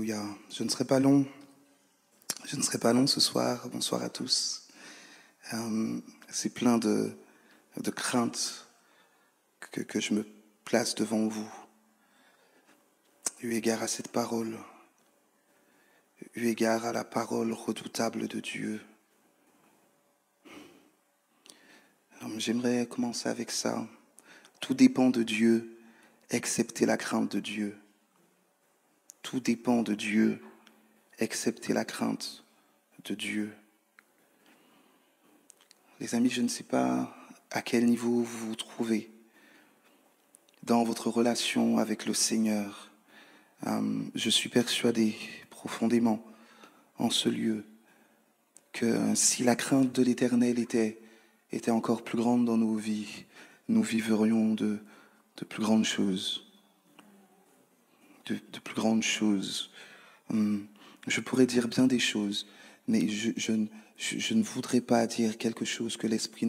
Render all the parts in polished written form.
Alléluia. Je ne serai pas long. Je ne serai pas long ce soir. Bonsoir à tous. C'est plein de craintes que je me place devant vous. Eu égard à cette parole, eu égard à la parole redoutable de Dieu. Alors, j'aimerais commencer avec ça. Tout dépend de Dieu, excepté la crainte de Dieu. Tout dépend de Dieu, excepté la crainte de Dieu. Les amis, je ne sais pas à quel niveau vous vous trouvez dans votre relation avec le Seigneur. Je suis persuadé profondément en ce lieu que si la crainte de l'Éternel était encore plus grande dans nos vies, nous vivrions de plus grandes choses. De plus grandes choses. Je pourrais dire bien des choses, mais je ne voudrais pas dire quelque chose que l'Esprit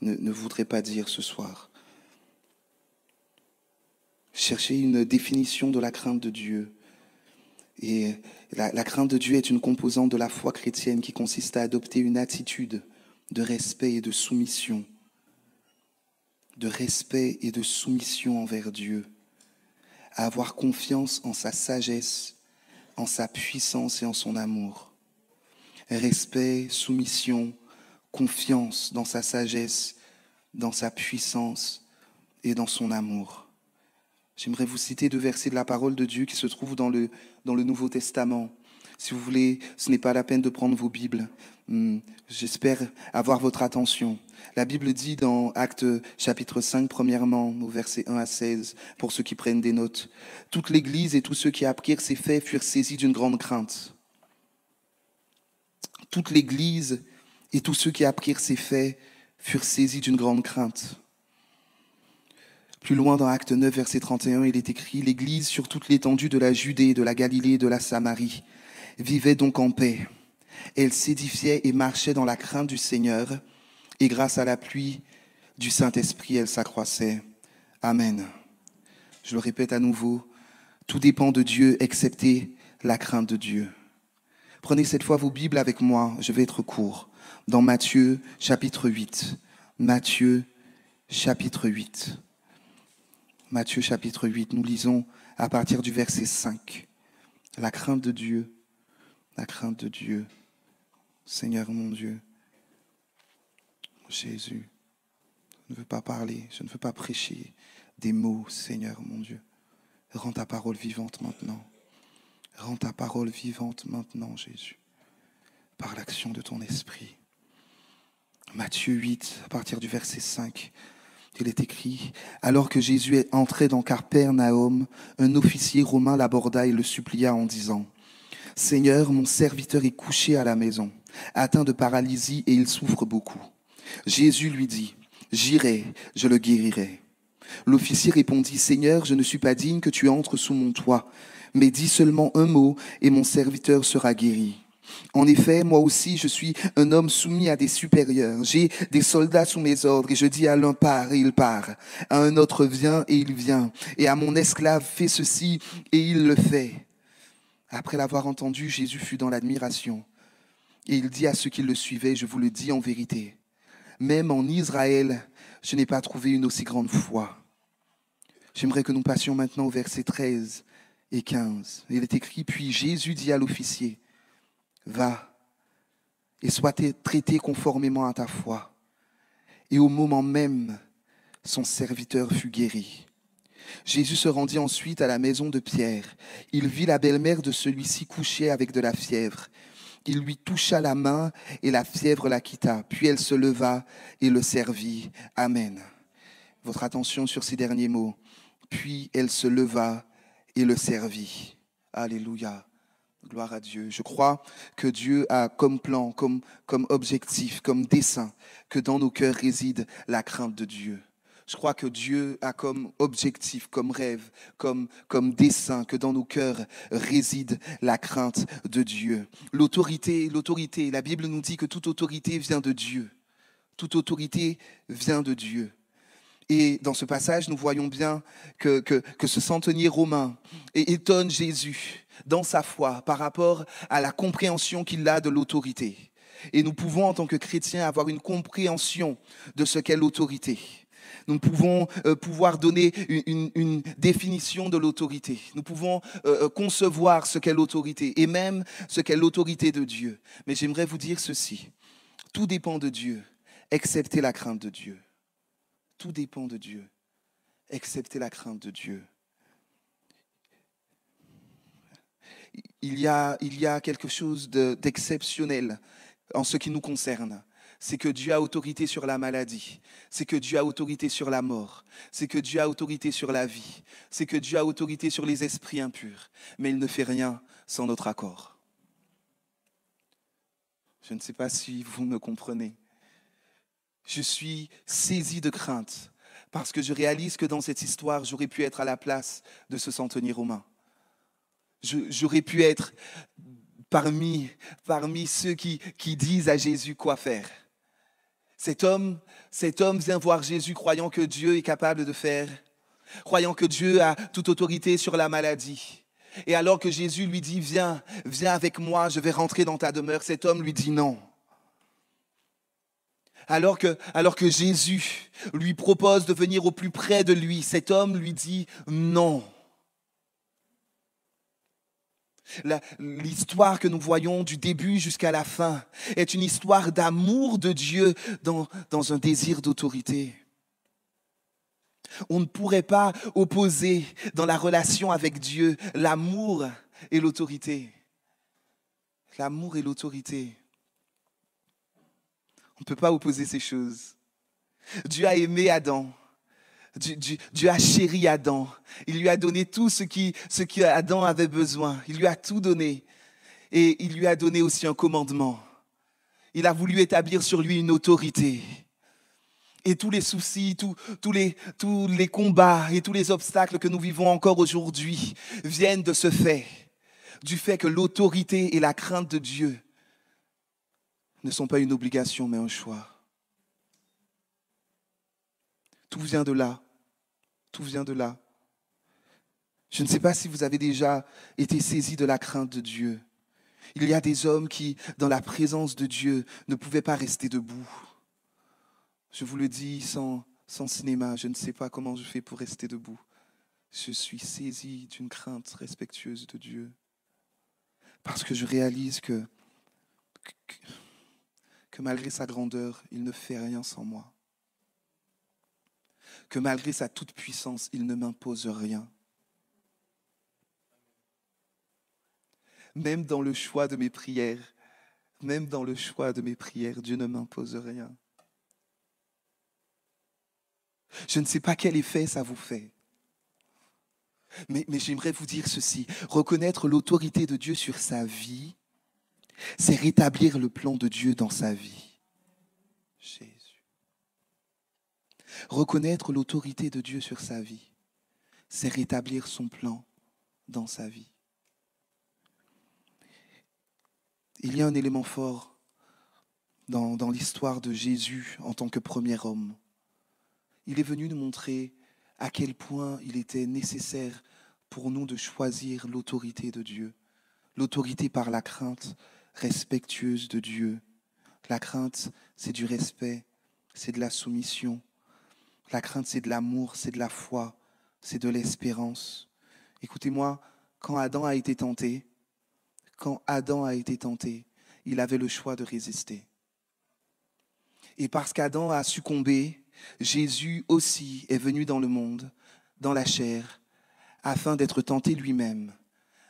ne voudrait pas dire ce soir. Chercher une définition de la crainte de Dieu. Et la crainte de Dieu est une composante de la foi chrétienne qui consiste à adopter une attitude de respect et de soumission. De respect et de soumission envers Dieu. À avoir confiance en sa sagesse, en sa puissance et en son amour. Respect, soumission, confiance dans sa sagesse, dans sa puissance et dans son amour. J'aimerais vous citer 2 versets de la parole de Dieu qui se trouvent dans le Nouveau Testament. Si vous voulez, ce n'est pas la peine de prendre vos Bibles. J'espère avoir votre attention. La Bible dit dans Actes chapitre 5, premièrement, au verset 1 à 16, pour ceux qui prennent des notes, « Toute l'Église et tous ceux qui apprirent ces faits furent saisis d'une grande crainte. » Toute l'Église et tous ceux qui apprirent ces faits furent saisis d'une grande crainte. Plus loin dans Acte 9, verset 31, il est écrit « L'Église sur toute l'étendue de la Judée, de la Galilée et de la Samarie vivait donc en paix. Elle s'édifiait et marchait dans la crainte du Seigneur, et grâce à l'appui du Saint-Esprit, elle s'accroissait. Amen. » Je le répète à nouveau, tout dépend de Dieu, excepté la crainte de Dieu. Prenez cette fois vos Bibles avec moi, je vais être court, dans Matthieu chapitre 8. Matthieu chapitre 8. Matthieu chapitre 8, nous lisons à partir du verset 5. La crainte de Dieu, la crainte de Dieu. Seigneur mon Dieu, Jésus, je ne veux pas parler, je ne veux pas prêcher des mots, Seigneur mon Dieu. Rends ta parole vivante maintenant. Rends ta parole vivante maintenant, Jésus, par l'action de ton esprit. Matthieu 8, à partir du verset 5. Il est écrit, alors que Jésus est entré dans Capernaum, un officier romain l'aborda et le supplia en disant, « Seigneur, mon serviteur est couché à la maison, atteint de paralysie et il souffre beaucoup. » Jésus lui dit, « J'irai, je le guérirai. » L'officier répondit, « Seigneur, je ne suis pas digne que tu entres sous mon toit, mais dis seulement un mot et mon serviteur sera guéri. » En effet, moi aussi, je suis un homme soumis à des supérieurs. J'ai des soldats sous mes ordres et je dis à l'un pars et il part. À un autre viens et il vient. Et à mon esclave fais ceci et il le fait. Après l'avoir entendu, Jésus fut dans l'admiration. Et il dit à ceux qui le suivaient, je vous le dis en vérité, même en Israël, je n'ai pas trouvé une aussi grande foi. J'aimerais que nous passions maintenant au verset 13 et 15. Il est écrit, puis Jésus dit à l'officier, va et sois traité conformément à ta foi. Et au moment même, son serviteur fut guéri. Jésus se rendit ensuite à la maison de Pierre. Il vit la belle-mère de celui-ci couchée avec de la fièvre. Il lui toucha la main et la fièvre la quitta. Puis elle se leva et le servit. Amen. Votre attention sur ces derniers mots. Puis elle se leva et le servit. Alléluia. Gloire à Dieu. Je crois que Dieu a comme plan, comme objectif, comme dessein, que dans nos cœurs réside la crainte de Dieu. Je crois que Dieu a comme objectif, comme rêve, comme dessein, que dans nos cœurs réside la crainte de Dieu. L'autorité, la Bible nous dit que toute autorité vient de Dieu. Toute autorité vient de Dieu. Et dans ce passage, nous voyons bien que ce centenier romain étonne Jésus dans sa foi par rapport à la compréhension qu'il a de l'autorité. Et nous pouvons, en tant que chrétiens, avoir une compréhension de ce qu'est l'autorité. Nous pouvons pouvoir donner une définition de l'autorité. Nous pouvons concevoir ce qu'est l'autorité et même ce qu'est l'autorité de Dieu. Mais j'aimerais vous dire ceci. Tout dépend de Dieu, excepté la crainte de Dieu. Tout dépend de Dieu, excepté la crainte de Dieu. Il y a quelque chose d'exceptionnel en ce qui nous concerne. C'est que Dieu a autorité sur la maladie. C'est que Dieu a autorité sur la mort. C'est que Dieu a autorité sur la vie. C'est que Dieu a autorité sur les esprits impurs. Mais il ne fait rien sans notre accord. Je ne sais pas si vous me comprenez. Je suis saisi de crainte parce que je réalise que dans cette histoire, j'aurais pu être à la place de ce centenier romain. J'aurais pu être parmi ceux qui disent à Jésus quoi faire. Cet homme vient voir Jésus croyant que Dieu est capable de faire, croyant que Dieu a toute autorité sur la maladie. Et alors que Jésus lui dit, viens avec moi, je vais rentrer dans ta demeure, cet homme lui dit non. Alors que Jésus lui propose de venir au plus près de lui, cet homme lui dit non. L'histoire que nous voyons du début jusqu'à la fin est une histoire d'amour de Dieu dans un désir d'autorité. On ne pourrait pas opposer dans la relation avec Dieu l'amour et l'autorité. L'amour et l'autorité. On ne peut pas opposer ces choses. Dieu a aimé Adam. Dieu a chéri Adam. Il lui a donné tout ce que Adam avait besoin. Il lui a tout donné. Et il lui a donné aussi un commandement. Il a voulu établir sur lui une autorité. Et tous les soucis, tous les combats et tous les obstacles que nous vivons encore aujourd'hui viennent de ce fait. Du fait que l'autorité et la crainte de Dieu ne sont pas une obligation, mais un choix. Tout vient de là. Tout vient de là. Je ne sais pas si vous avez déjà été saisi de la crainte de Dieu. Il y a des hommes qui, dans la présence de Dieu, ne pouvaient pas rester debout. Je vous le dis sans cinéma, je ne sais pas comment je fais pour rester debout. Je suis saisi d'une crainte respectueuse de Dieu. Parce que je réalise que malgré sa grandeur, il ne fait rien sans moi. Que malgré sa toute-puissance, il ne m'impose rien. Même dans le choix de mes prières, Dieu ne m'impose rien. Je ne sais pas quel effet ça vous fait. Mais j'aimerais vous dire ceci. Reconnaître l'autorité de Dieu sur sa vie, c'est rétablir le plan de Dieu dans sa vie. Jésus. Reconnaître l'autorité de Dieu sur sa vie, c'est rétablir son plan dans sa vie. Il y a un élément fort dans l'histoire de Jésus en tant que premier homme. Il est venu nous montrer à quel point il était nécessaire pour nous de choisir l'autorité de Dieu. L'autorité par la crainte respectueuse de Dieu. La crainte, c'est du respect, c'est de la soumission. La crainte, c'est de l'amour, c'est de la foi, c'est de l'espérance. Écoutez-moi, quand Adam a été tenté, il avait le choix de résister. Et parce qu'Adam a succombé, Jésus aussi est venu dans le monde, dans la chair, afin d'être tenté lui-même,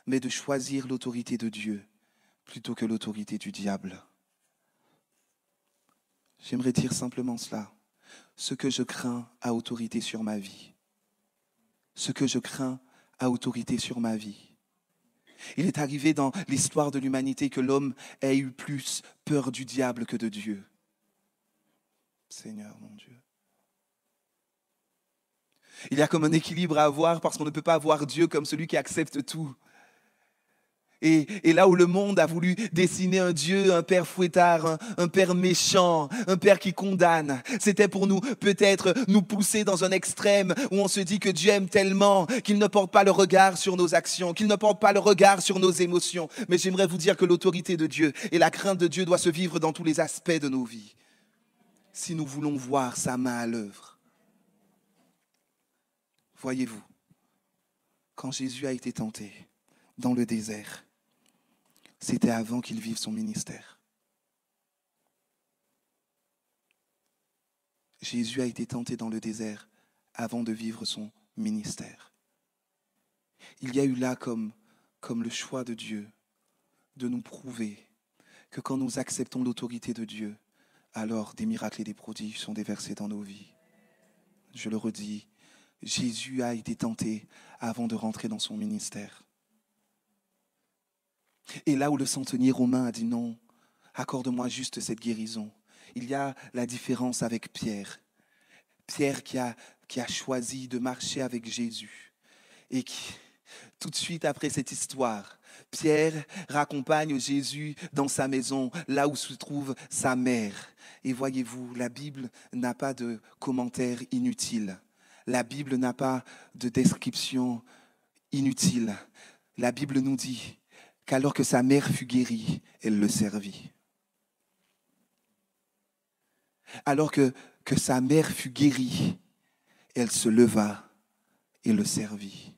mais de choisir l'autorité de Dieu plutôt que l'autorité du diable. J'aimerais dire simplement cela. Ce que je crains a autorité sur ma vie. Ce que je crains a autorité sur ma vie. Il est arrivé dans l'histoire de l'humanité que l'homme ait eu plus peur du diable que de Dieu. Seigneur mon Dieu. Il y a comme un équilibre à avoir parce qu'on ne peut pas voir Dieu comme celui qui accepte tout. Et là où le monde a voulu dessiner un Dieu, un père fouettard, un père méchant, un père qui condamne, c'était pour nous peut-être nous pousser dans un extrême où on se dit que Dieu aime tellement qu'il ne porte pas le regard sur nos actions, qu'il ne porte pas le regard sur nos émotions. Mais j'aimerais vous dire que l'autorité de Dieu et la crainte de Dieu doit se vivre dans tous les aspects de nos vies, si nous voulons voir sa main à l'œuvre. Voyez-vous, quand Jésus a été tenté dans le désert, c'était avant qu'il vive son ministère. Jésus a été tenté dans le désert avant de vivre son ministère. Il y a eu là comme le choix de Dieu de nous prouver que quand nous acceptons l'autorité de Dieu, alors des miracles et des prodiges sont déversés dans nos vies. Je le redis, Jésus a été tenté avant de rentrer dans son ministère. Et là où le centenier romain a dit non, accorde-moi juste cette guérison, il y a la différence avec Pierre. Pierre qui a choisi de marcher avec Jésus et qui, tout de suite après cette histoire, Pierre raccompagne Jésus dans sa maison, là où se trouve sa mère. Et voyez-vous, la Bible n'a pas de commentaires inutiles. La Bible n'a pas de description inutile. La Bible nous dit qu'alors que sa mère fut guérie, elle le servit. Alors que sa mère fut guérie, elle se leva et le servit.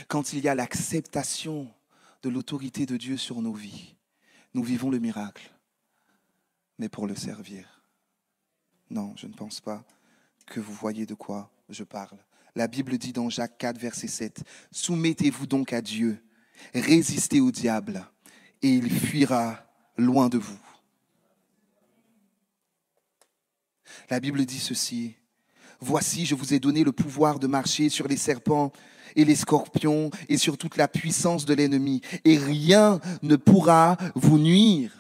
Quand il y a l'acceptation de l'autorité de Dieu sur nos vies, nous vivons le miracle, mais pour le servir. Non, je ne pense pas que vous voyez de quoi je parle. La Bible dit dans Jacques 4, verset 7, « Soumettez-vous donc à Dieu, résistez au diable, et il fuira loin de vous. » La Bible dit ceci, « Voici, je vous ai donné le pouvoir de marcher sur les serpents et les scorpions et sur toute la puissance de l'ennemi, et rien ne pourra vous nuire. »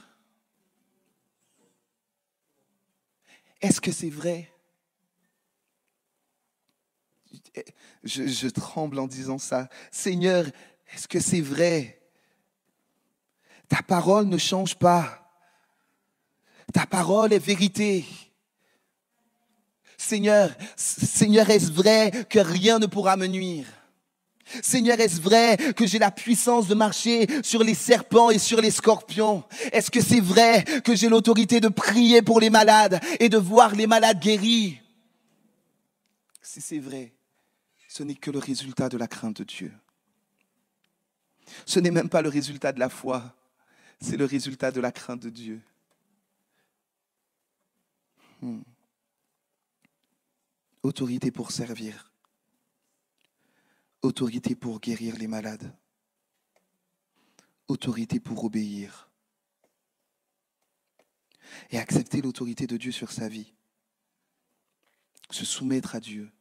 Est-ce que c'est vrai? Je tremble en disant ça. Seigneur, est-ce que c'est vrai? Ta parole ne change pas. Ta parole est vérité. Seigneur, est-ce vrai que rien ne pourra me nuire? Seigneur, est-ce vrai que j'ai la puissance de marcher sur les serpents et sur les scorpions? Est-ce que c'est vrai que j'ai l'autorité de prier pour les malades et de voir les malades guéris? Si c'est vrai, ce n'est que le résultat de la crainte de Dieu. Ce n'est même pas le résultat de la foi, c'est le résultat de la crainte de Dieu. Autorité pour servir. Autorité pour guérir les malades. Autorité pour obéir. Et accepter l'autorité de Dieu sur sa vie. Se soumettre à Dieu,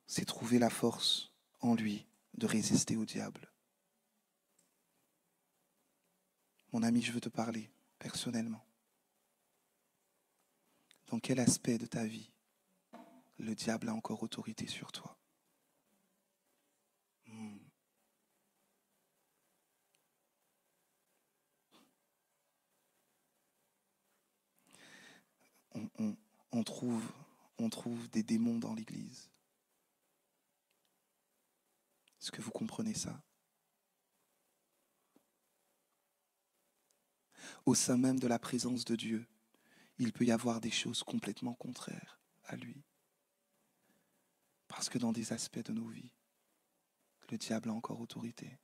c'est trouver la force en lui de résister au diable. Mon ami, je veux te parler personnellement. Dans quel aspect de ta vie le diable a encore autorité sur toi? On trouve des démons dans l'Église. Est-ce que vous comprenez ça? Au sein même de la présence de Dieu, il peut y avoir des choses complètement contraires à lui. Parce que dans des aspects de nos vies, le diable a encore autorité.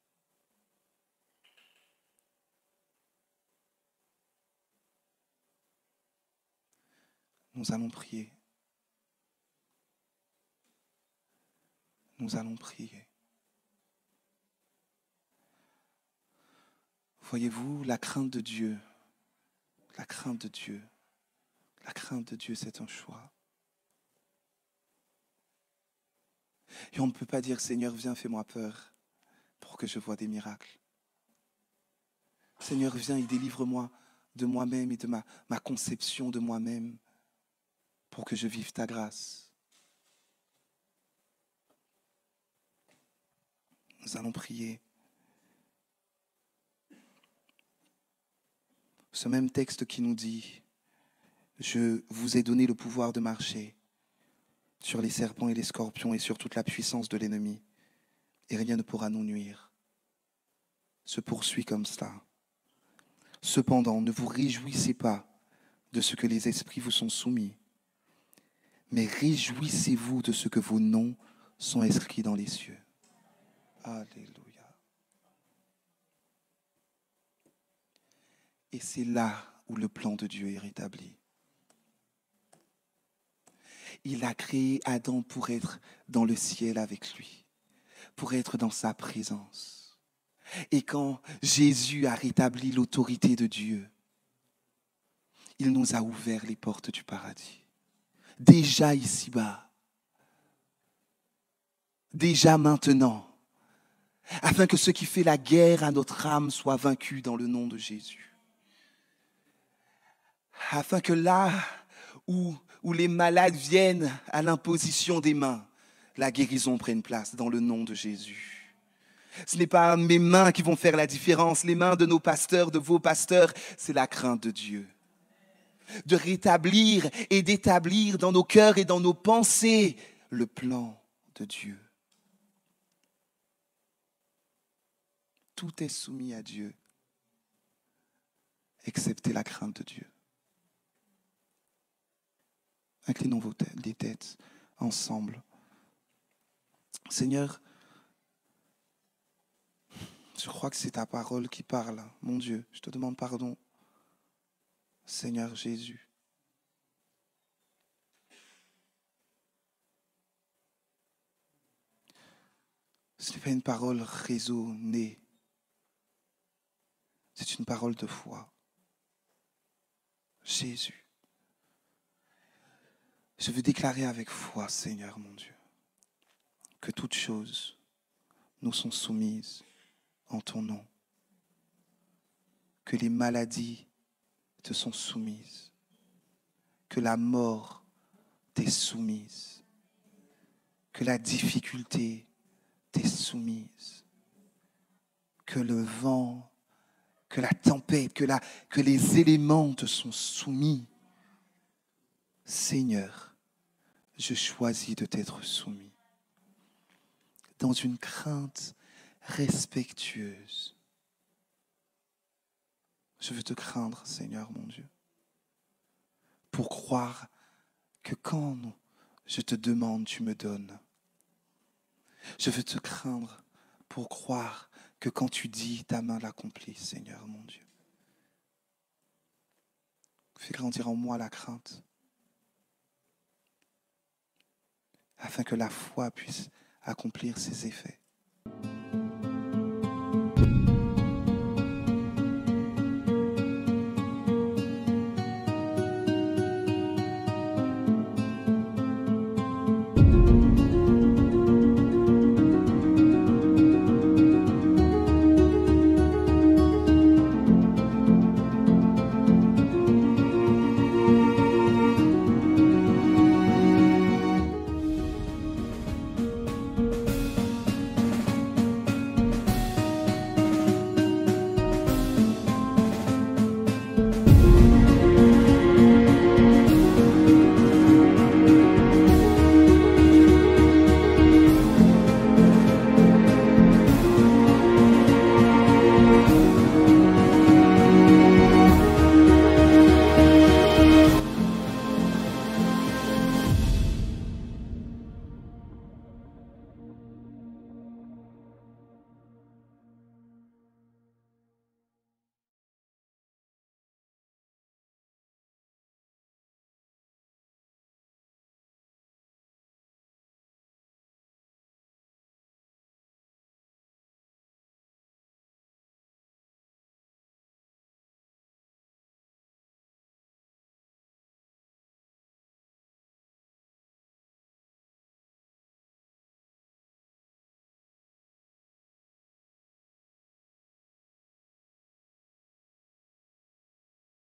Nous allons prier. Nous allons prier. Voyez-vous, la crainte de Dieu, la crainte de Dieu, c'est un choix. Et on ne peut pas dire, Seigneur, viens, fais-moi peur pour que je voie des miracles. Seigneur, viens et délivre-moi de moi-même et de ma conception de moi-même pour que je vive ta grâce. Nous allons prier. Ce même texte qui nous dit, je vous ai donné le pouvoir de marcher sur les serpents et les scorpions et sur toute la puissance de l'ennemi, et rien ne pourra nous nuire, se poursuit comme cela. Cependant, ne vous réjouissez pas de ce que les esprits vous sont soumis, mais réjouissez-vous de ce que vos noms sont inscrits dans les cieux. Alléluia. Et c'est là où le plan de Dieu est rétabli. Il a créé Adam pour être dans le ciel avec lui, pour être dans sa présence. Et quand Jésus a rétabli l'autorité de Dieu, il nous a ouvert les portes du paradis. Déjà ici-bas, déjà maintenant, afin que ce qui fait la guerre à notre âme soit vaincu dans le nom de Jésus. Afin que là où les malades viennent à l'imposition des mains, la guérison prenne place dans le nom de Jésus. Ce n'est pas mes mains qui vont faire la différence, les mains de nos pasteurs, de vos pasteurs, c'est la crainte de Dieu. De rétablir et d'établir dans nos cœurs et dans nos pensées le plan de Dieu. Tout est soumis à Dieu, excepté la crainte de Dieu. Inclinons les têtes ensemble. Seigneur, je crois que c'est ta parole qui parle. Mon Dieu, je te demande pardon. Seigneur Jésus. Ce n'est pas une parole raisonnée. C'est une parole de foi. Jésus. Je veux déclarer avec foi, Seigneur mon Dieu, que toutes choses nous sont soumises en ton nom. Que les maladies te sont soumises. Que la mort t'est soumise. Que la difficulté t'est soumise. Que le vent, que la tempête, que les éléments te sont soumis. Seigneur, je choisis de t'être soumis dans une crainte respectueuse. Je veux te craindre, Seigneur mon Dieu, pour croire que quand je te demande, tu me donnes. Je veux te craindre pour croire que quand tu dis, ta main l'accomplit, Seigneur mon Dieu. Fais grandir en moi la crainte, afin que la foi puisse accomplir ses effets.